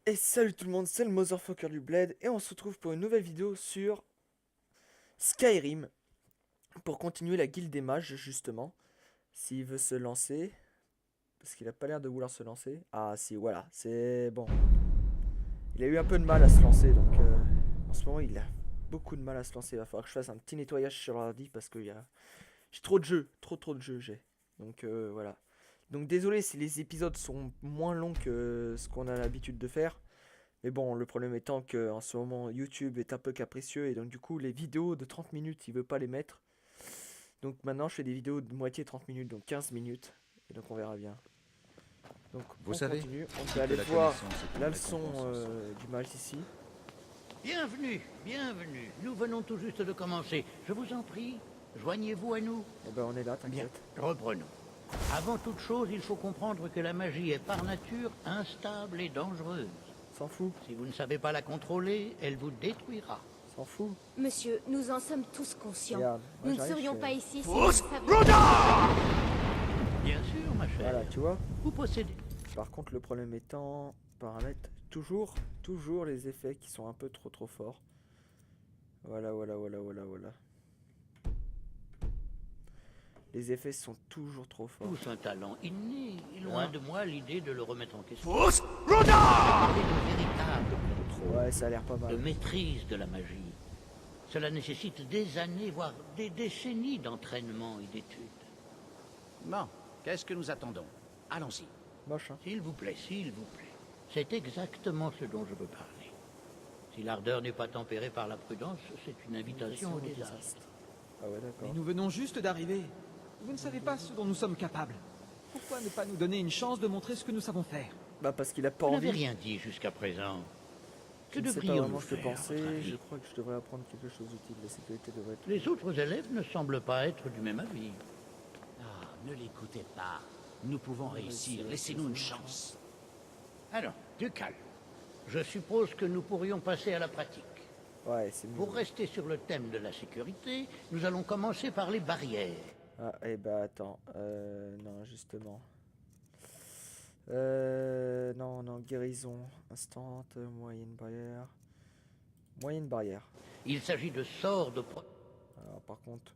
Et salut tout le monde, c'est le Motherfucker du Bled et on se retrouve pour une nouvelle vidéo sur Skyrim pour continuer la guilde des mages justement. S'il veut se lancer, parce qu'il a pas l'air de vouloir se lancer. Ah si, voilà, c'est bon. Il a eu un peu de mal à se lancer donc en ce moment il a beaucoup de mal à se lancer. Il va falloir que je fasse un petit nettoyage sur l'ordi parce que j'ai trop de jeux, trop de jeux j'ai. Donc voilà. Donc désolé si les épisodes sont moins longs que ce qu'on a l'habitude de faire. Mais bon, le problème étant que en ce moment, YouTube est un peu capricieux et donc du coup, les vidéos de 30 minutes, il veut pas les mettre. Donc maintenant, je fais des vidéos de moitié 30 minutes, donc 15 minutes. Et donc on verra bien. Donc Vous on savez, continue. On si peut aller que la voir connaissance est la une leçon récompense en soi. du mage ici. Bienvenue, bienvenue. Nous venons tout juste de commencer. Je vous en prie, joignez-vous à nous. Et ben on est là, Bien, t'inquiète. reprenons. Avant toute chose, il faut comprendre que la magie est par nature instable et dangereuse. S'en fout, Si vous ne savez pas la contrôler, elle vous détruira. s'en fout. Monsieur, nous en sommes tous conscients. Regarde, moi, Nous ne j'arrive, serions je pas fais- ici si nous savions... Bien sûr, ma chère. Voilà, tu vois. Vous possédez... Par contre, le problème étant, paramètres, toujours les effets qui sont un peu trop forts. Voilà. Les effets sont toujours trop forts. Tous un talent inné. Loin de moi l'idée de le remettre en question. Fausse Vous avez de véritables contrôles. Ouais, ça a l'air pas De mal. maîtrise de la magie. Cela nécessite des années, voire des décennies d'entraînement et d'études. Bon, qu'est-ce que nous attendons? Allons-y. Moche, hein. S'il vous plaît, s'il vous plaît. C'est exactement ce dont je veux parler. Si l'ardeur n'est pas tempérée par la prudence, c'est une invitation au désastre. Ah ouais, Mais d'accord. nous venons juste d'arriver. Vous ne savez pas ce dont nous sommes capables. Pourquoi ne pas nous donner une chance de montrer ce que nous savons faire? Bah parce qu'il a pas Vous n'avez envie. rien dit jusqu'à présent. Je Que ne sais pas devrions-nous vraiment ce que faire, à votre penser. avis? Je crois que je devrais apprendre quelque chose d'utile. La sécurité devrait être... Les autres élèves ne semblent pas être du même avis. Ah, ne l'écoutez pas. Nous pouvons réussir. Laissez-nous une chance. Alors, du calme. Je suppose que nous pourrions passer à la pratique. Ouais, c'est mieux. Pour rester sur le thème de la sécurité, nous allons commencer par les barrières. Ah, eh bah attends. Non, justement. Non, guérison. Instant, moyenne barrière. Moyenne barrière. Il s'agit de sorts de Alors par contre,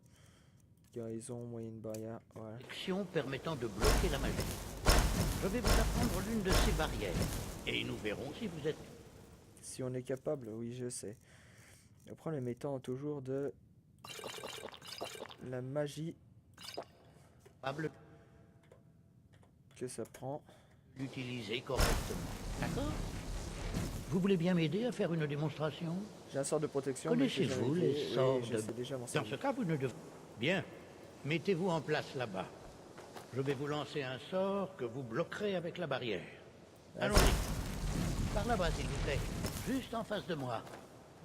guérison, moyenne barrière. Ouais. protection permettant de bloquer la magie. Je vais vous apprendre l'une de ces barrières. Et nous verrons si vous êtes... Si on est capable, oui, je sais. Le problème étant toujours de la magie capable que ça prend. d'utiliser correctement. D'accord? Vous voulez bien m'aider à faire une démonstration? J'ai un sort de protection. mais j'ai Connaissez-vous jamais les été- sorts oui, de... je sais déjà m'en Dans ce servir. cas, vous ne devez... Bien. Mettez-vous en place là-bas. Je vais vous lancer un sort que vous bloquerez avec la barrière. Allons-y. Par là-bas, s'il vous plaît. Juste en face de moi.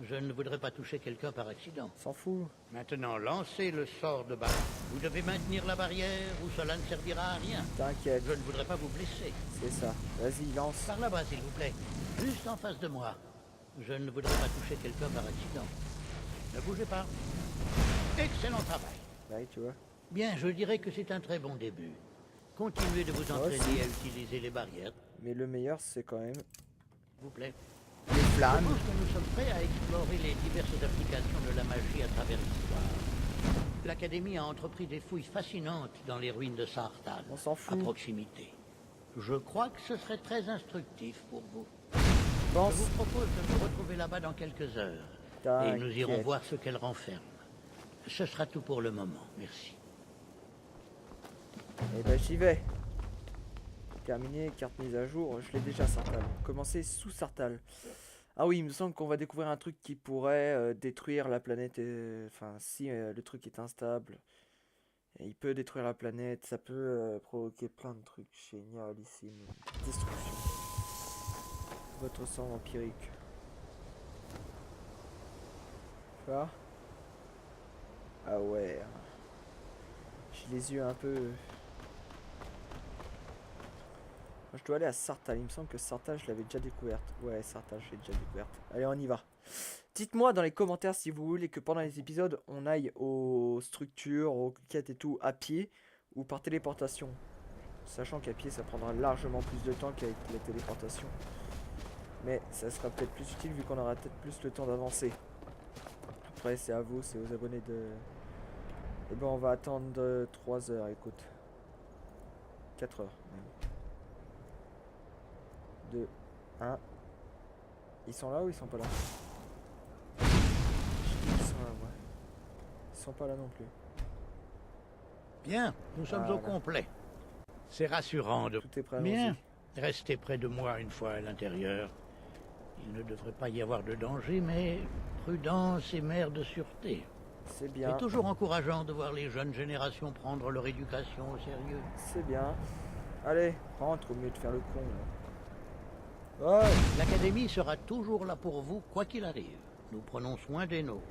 Je ne voudrais pas toucher quelqu'un par accident. S'en fout. Maintenant, lancez le sort de barrière. Vous devez maintenir la barrière ou cela ne servira à rien. T'inquiète, Je ne voudrais pas vous blesser. c'est ça. Vas-y, lance. Par là-bas, s'il vous plaît. Juste en face de moi. Je ne voudrais pas toucher quelqu'un par accident. Ne bougez pas. Excellent travail. Ouais, tu vois. Bien, je dirais que c'est un très bon début. Continuez de vous entraîner à utiliser les barrières, Mais le meilleur, c'est quand même s'il vous plaît. les Je flammes. pense que nous sommes prêts à explorer les diverses applications de la magie à travers l'histoire. L'Académie a entrepris des fouilles fascinantes dans les ruines de Sartal, On s'en à fout. proximité. Je crois que ce serait très instructif pour vous. Pense. Je vous propose de nous retrouver là-bas dans quelques heures. Et nous irons T'inquiète. voir ce qu'elle renferme. Ce sera tout pour le moment. Merci. Et ben j'y vais. Terminé, carte mise à jour. Je l'ai déjà Sartal. Commencer sous Sartal. Ah oui, il me semble qu'on va découvrir un truc qui pourrait détruire la planète. Enfin, si le truc est instable, et il peut détruire la planète. Ça peut provoquer plein de trucs génialissimes. Destruction. Votre sang empirique. Tu vois? Ah ouais. J'ai les yeux un peu. Moi, je dois aller à Sartal. Il me semble que Sartal, je l'avais déjà découverte. Ouais, Sartal, je l'ai déjà découverte. Allez, on y va. Dites-moi dans les commentaires si vous voulez que pendant les épisodes, on aille aux structures, aux quêtes et tout à pied ou par téléportation. Sachant qu'à pied, ça prendra largement plus de temps qu'avec la téléportation. Mais ça sera peut-être plus utile vu qu'on aura peut-être plus le temps d'avancer. Après, c'est à vous, c'est aux abonnés de... Et bon, on va attendre 3 heures, écoute. 4 heures, même. 2, 1. Ils sont là ou ils sont pas là? Je dis qu'ils sont là, ouais. Ils sont pas là non plus. Bien, nous sommes au Voilà. complet. C'est rassurant de... Tout est prêt, Bien, allons-y. restez près de moi une fois à l'intérieur. Il ne devrait pas y avoir de danger, mais prudence et mère de sûreté. C'est bien, C'est toujours encourageant de voir les jeunes générations prendre leur éducation au sérieux. c'est bien. Allez, rentre au mieux de faire le con, là. Ouais, L'académie sera toujours là pour vous, quoi qu'il arrive. Nous prenons soin des nôtres.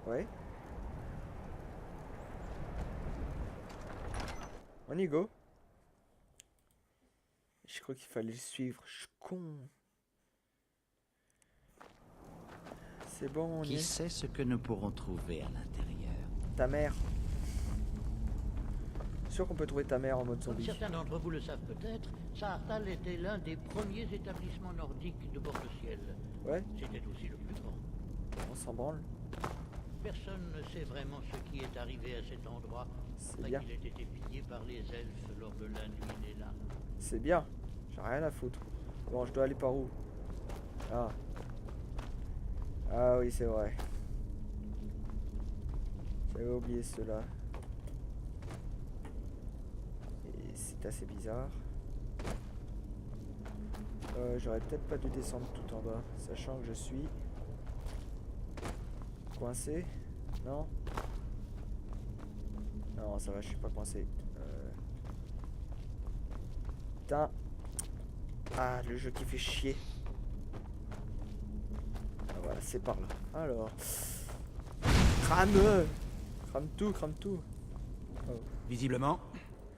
ouais. On y go. Je crois qu'il fallait le suivre, je suis con. C'est bon, on y Qui est. sait ce que nous pourrons trouver à l'intérieur? Ta mère. Sûr qu'on peut trouver ta mère en mode Comme zombie. certains d'entre vous le savent peut-être, Saarthal était l'un des premiers établissements nordiques de bord de ciel. Ouais, C'était aussi le plus grand. on s'en branle. Personne ne sait vraiment ce qui est arrivé à cet endroit C'est après bien. qu'il ait été pillé par les elfes lors de la nuit des lames. C'est bien. J'ai rien à foutre. Bon, je dois aller par où? Ah. Ah oui, c'est vrai. J'avais oublié cela. Et c'est assez bizarre. J'aurais peut-être pas dû descendre tout en bas, sachant que je suis coincé. Non? Non, ça va, je suis pas coincé. Putain. Ah, le jeu qui fait chier. Ah, voilà, c'est par là. Alors. Crame! Crame tout, crame tout. Oh. Visiblement,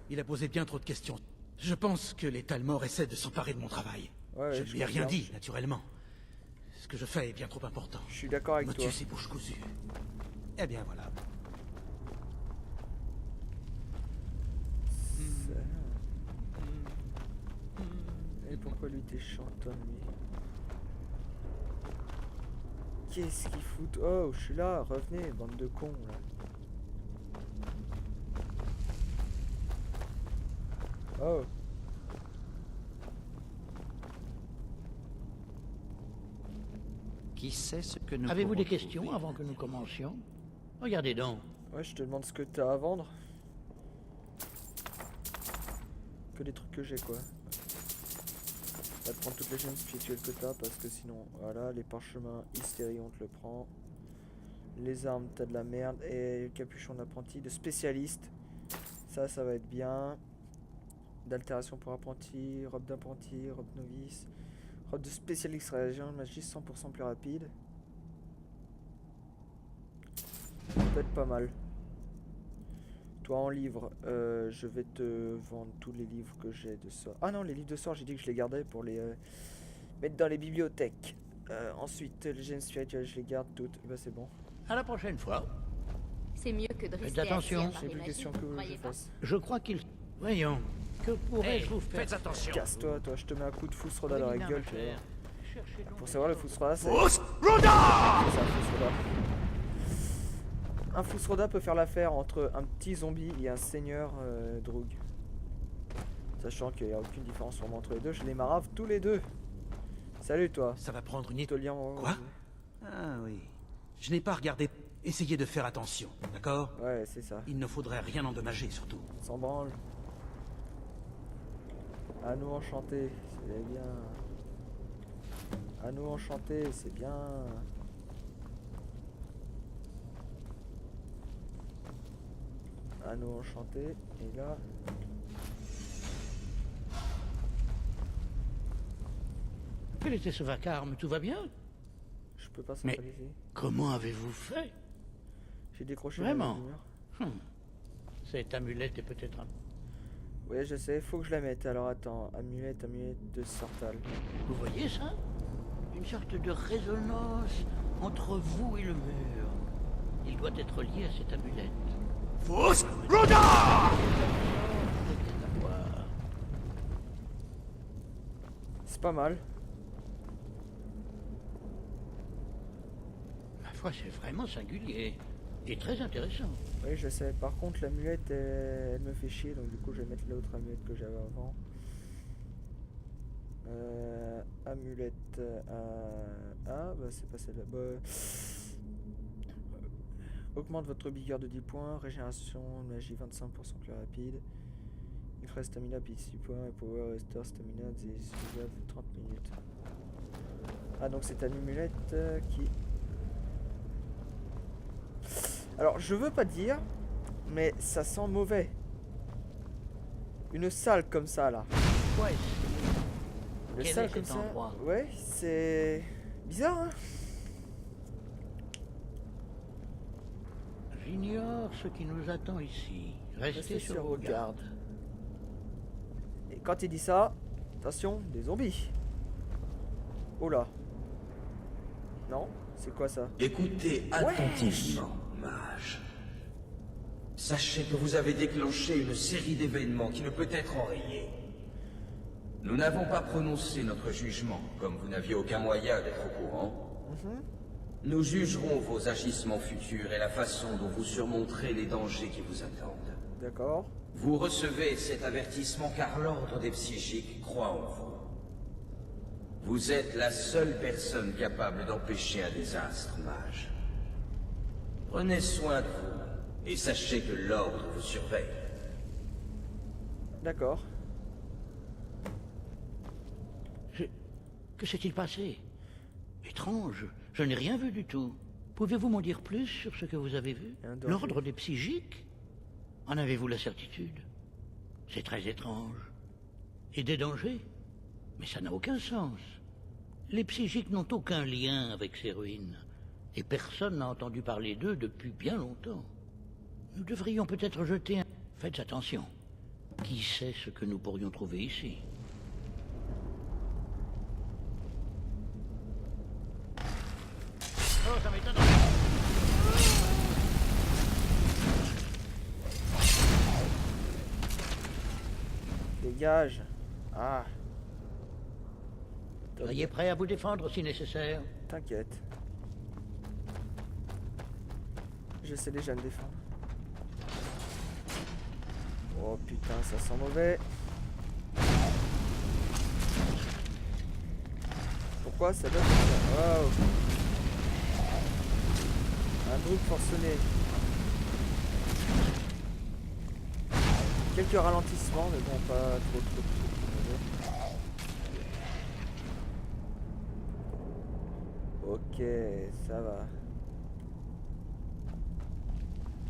il a posé bien trop de questions. Je pense que les Talmor essaient de s'emparer de mon travail. Ouais, je ouais, ne je lui ai rien confirme. dit, naturellement. Ce que je fais est bien trop important. Je suis d'accord avec Me toi. tue ces bouches cousues. Eh bien voilà. Et pourquoi lui t'es chantonne lui? Qu'est-ce qu'il fout? Oh, je suis là, revenez, bande de cons là. Oh. Qui sait ce que nous Avez-vous des pourrons questions trouver à avant que nous l'intérieur? commencions? Regardez donc. Ouais, je te demande ce que t'as à vendre. Que des trucs que j'ai quoi. Va te prendre toutes les gemmes spirituelles que t'as parce que sinon, voilà, les parchemins hystérie on te le prend. Les armes, t'as de la merde. Et capuchon d'apprenti, de spécialiste. Ça va être bien. D'altération pour apprenti, robe d'apprenti, robe novice. Robe de spécialiste réagent, magie 100% plus rapide. Ça peut être pas mal. Toi en livre, je vais te vendre tous les livres que j'ai de sort. Ah non, les livres de sort, j'ai dit que je les gardais pour les mettre dans les bibliothèques. Ensuite, les gemmes spirituelles, je les garde toutes. Bah c'est bon. À la prochaine fois. C'est mieux que de rester attention. assis à J'ai parler plus de magie, questions que vous je croyez pas? fasse. Je crois qu'il... Voyons. Que pourrais-je vous faire? Faites attention. Casse-toi, toi, je te mets un coup de Fousroda dans la Wélina, gueule, ma tu vois. chère, cherchez donc Pour les savoir le autres. Fousroda, c'est Roda ça, un Fousroda. Un Fousroda peut faire l'affaire entre un petit zombie et un seigneur droug. Sachant qu'il n'y a aucune différence vraiment entre les deux, je les marave tous les deux. Salut toi, Ça va prendre une... Tolian. Quoi? Ah oui. Je n'ai pas regardé. Essayez de faire attention, d'accord? Ouais, c'est ça. Il ne faudrait rien endommager, surtout. S'en branle. À nous enchanter, c'est bien. À nous enchanter, c'est bien. À nous enchanter, et là. Quel était ce vacarme? Tout va bien? Je peux pas Mais- centraliser. Comment avez-vous fait? J'ai décroché Vraiment? la lumière. Cette amulette est peut-être un... Ouais, je sais, faut que je la mette. Alors attends, amulette de Saarthal. Vous voyez ça? Une sorte de résonance entre vous et le mur. Il doit être lié à cette amulette. Fausse Roda C'est à voir. C'est pas mal. Ouais, c'est vraiment singulier. Et très intéressant. Oui, je sais. Par contre, l'amulette, elle me fait chier. Donc, du coup, je vais mettre l'autre amulette que j'avais avant. Amulette. Ah, bah, c'est pas celle-là. Bah, augmente votre vigueur de 10 points. Régénération, magie 25% plus rapide. Il ferait stamina puis 6 points. Et power restore stamina des 30 minutes. Ah, donc c'est une amulette qui. Alors, je veux pas dire, mais ça sent mauvais. Une salle comme ça, là. Ouais, Une Quel salle est comme cet ça. endroit? Ouais, c'est bizarre, hein. j'ignore ce qui nous attend ici. Restez sur vos gardes. Et quand il dit ça, attention, des zombies. Oh là. Non, c'est quoi ça? Écoutez attentivement, mage. Sachez que vous avez déclenché une série d'événements qui ne peut être enrayée. Nous n'avons pas prononcé notre jugement, comme vous n'aviez aucun moyen d'être au courant. Nous jugerons vos agissements futurs et la façon dont vous surmonterez les dangers qui vous attendent. D'accord. Vous recevez cet avertissement car l'ordre des psychiques croit en vous. Vous êtes la seule personne capable d'empêcher un désastre, mage. Prenez soin de vous et sachez que l'ordre vous surveille. D'accord. Que s'est-il passé? Étrange, je n'ai rien vu du tout. Pouvez-vous m'en dire plus sur ce que vous avez vu? Un danger. L'ordre des psychiques? En avez-vous la certitude? C'est très étrange. Et des dangers? Mais ça n'a aucun sens. Les psychiques n'ont aucun lien avec ces ruines. Et personne n'a entendu parler d'eux depuis bien longtemps. Nous devrions peut-être jeter un... Faites attention. Qui sait ce que nous pourrions trouver ici? Oh, ça m'étonne. Dégage. Ah. Soyez prêts à vous défendre si nécessaire. T'inquiète. Je sais déjà me défendre. Oh putain, ça sent mauvais. Pourquoi ça donne ça? Waouh. Un groupe forcené. Quelques ralentissements, mais bon, pas trop mauvais. Ok, ça va.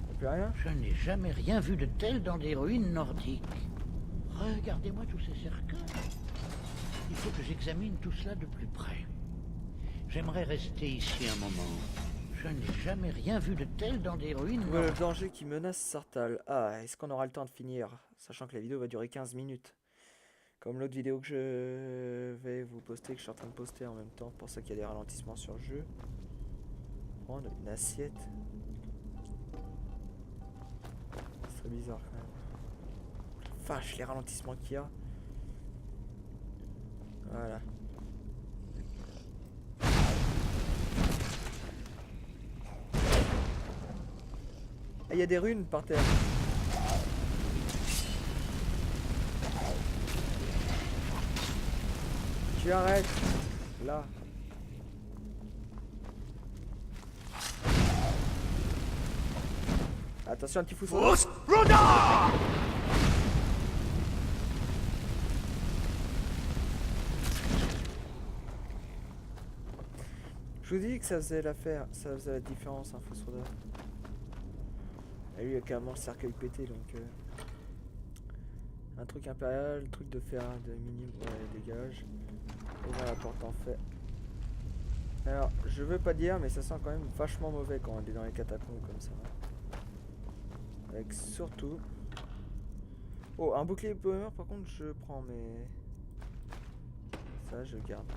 Y'a plus rien? Je n'ai jamais rien vu de tel dans des ruines nordiques. Regardez-moi tous ces cercueils. Il faut que j'examine tout cela de plus près. J'aimerais rester ici un moment. Je n'ai jamais rien vu de tel dans des ruines Le nordiques. danger qui menace Sartal. Ah, est-ce qu'on aura le temps de finir? Sachant que la vidéo va durer 15 minutes. Comme l'autre vidéo que je vais vous poster, que je suis en train de poster en même temps. C'est pour ça qu'il y a des ralentissements sur le jeu. Prendre une assiette. C'est très bizarre quand même. Vache, les ralentissements qu'il y a. Voilà. Ah, il y a des runes par terre. Tu arrêtes. Là. Attention, un petit fou. Je vous dis que ça faisait l'affaire, ça faisait la différence, un faux soldat. Et lui, il a carrément le cercueil pété, donc... Un truc impérial, le truc de fer de minimum, ouais, dégage. Ouvrir la porte en fait. Alors, je veux pas dire, mais ça sent quand même vachement mauvais quand on est dans les catacombes comme ça. Avec surtout... Oh, un bouclier power, par contre, je prends, mais... Ça, je garde.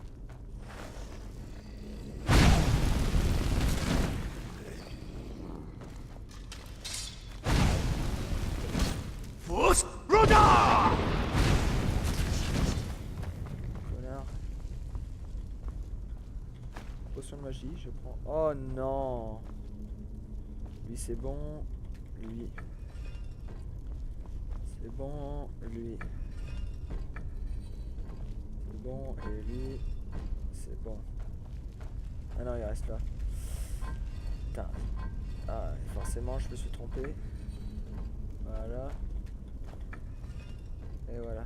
Connard. potion de magie, je prends... Oh non. Lui c'est bon. Lui. C'est bon. Lui. C'est bon. Et lui. C'est bon. Ah non, il reste là. Putain. Ah, forcément, je me suis trompé. Voilà. Et voilà.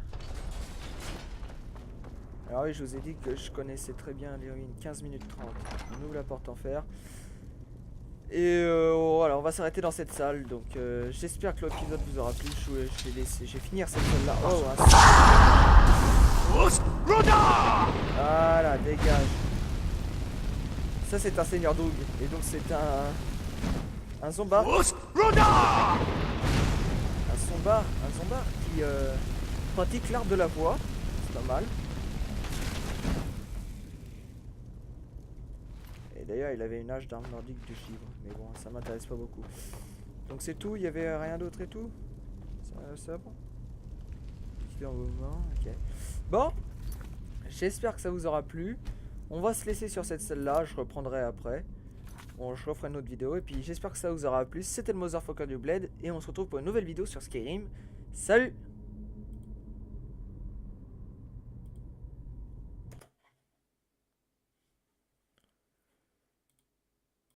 Alors oui, je vous ai dit que je connaissais très bien les ruines. 15 minutes 30. On ouvre la porte en fer. Et voilà, on va s'arrêter dans cette salle. Donc j'espère que l'épisode vous aura plu. Je vais finir cette salle là. Oh, voilà, dégage. Ça c'est un seigneur Doug. Et donc c'est un zombard. Un zombard qui pratique l'art de la voix. C'est pas mal. Et d'ailleurs il avait une hache d'arme nordique du givre. Mais bon, ça m'intéresse pas beaucoup. Donc c'est tout, il y avait rien d'autre et tout. Ça bon. Ok. Bon, j'espère que ça vous aura plu. On va se laisser sur cette salle-là, je reprendrai après. Bon, je referai une autre vidéo, et puis j'espère que ça vous aura plu. C'était le Motherfucker du Blade, et on se retrouve pour une nouvelle vidéo sur Skyrim. Salut!